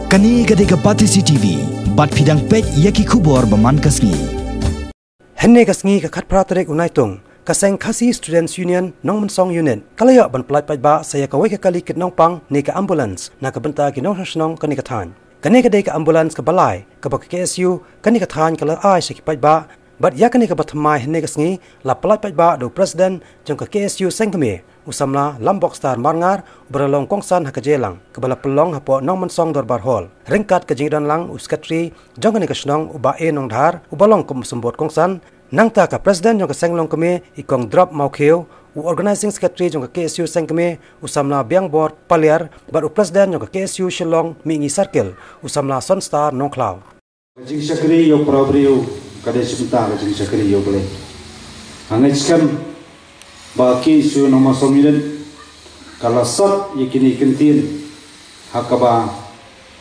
Kani gade ka pati CCTV, bat pidang pet yaki kubor baman kasngi. Henne kasngi ka khat pratarek unaitung, kaseng Khasi Students Union nong mensong unit. Kalaya ban pelai pai ba saya kawai ka kali kit nong pang ni ka ambulance na ka benta ki nong hasnong kani ka than. Kani ka dei ka ambulance ka balai ka ba KSU kani ka than kala ai se ki pai ba. But yakani ka bathamai henne kasngi la pelai pai ba do president jong ka KSU sengkame usamla lambok star marngar beralong kongsan hakajelang kebala pelong hapo nong mensong dorbar hall ringkat ke jingdan lang uskatri jong kani kasnong uba e nong dhar ubalong kum sembot kongsan nangta ka president jong ka senglong kame ikong drop maukheu u organizing secretary jong ka KSU sengkame usamla biang board paliar bar u president jong ka KSU shillong mingi circle usamla son star nong klau jing secretary yo probriu kada sebentar jing secretary yo boleh hangai skam baki isu nomor 9 kalau sot yakini kentin hakaba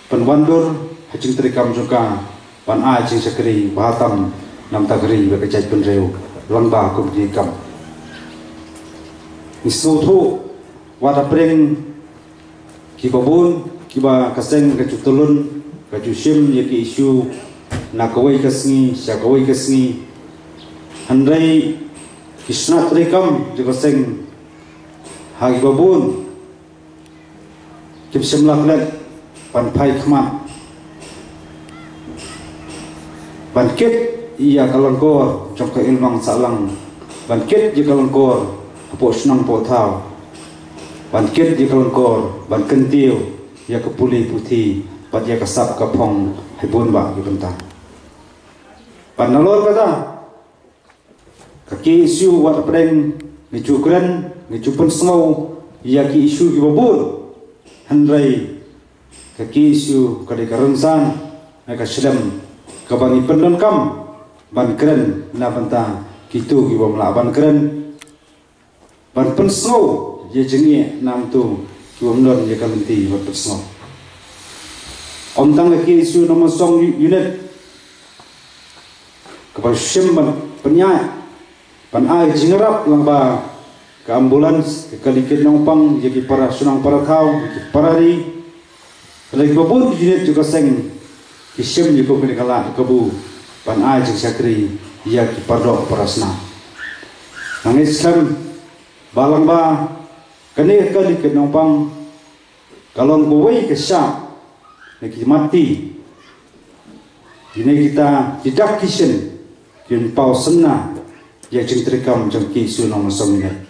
penwandur hajing terikam juga pan a jing secretary bahatam nam tagri bekejai penreu lamba kumdi kam isu thu wada preng kibabun kiba kaseng kacutulun kacusim yaki isu nakawai kasngi syakawai kasngi handrai kisna terikam juga seng hagi babun kipsim laklet pan pai khmat bangkit ia kalangkor jongka ilmang salang bangkit di kalangkor apo senang po thau bangkit di kalangkor ban kentiu ia kepuli putih pat ia kasap kapong hibun ba gi bentang pan nalor kata kaki isu wat preng ni cukren ni cupen semau ia ki isu ki babun handrai kaki isu kade karengsan ka sedem ka bani pendon kam ban keren na banta kitu ki bom la ban keren ban pensno je jengie nam tu ki bom non je kalenti ban pensno om tang ki isu nomor song unit kapal shimban penyai pan ai jingrap lamba ke ambulans ke kalikit nongpang jadi para sunang para thau para ri lagi babun unit juga seng isim juga kini kala kebu pan ai jing sakri ia ki pardok parasna nangis kam balang ba kene kalikit nongpang kalau ngowei ke syak neki mati ini kita tidak kisen kin pau senna ya jing terikam jang ki su nomor 9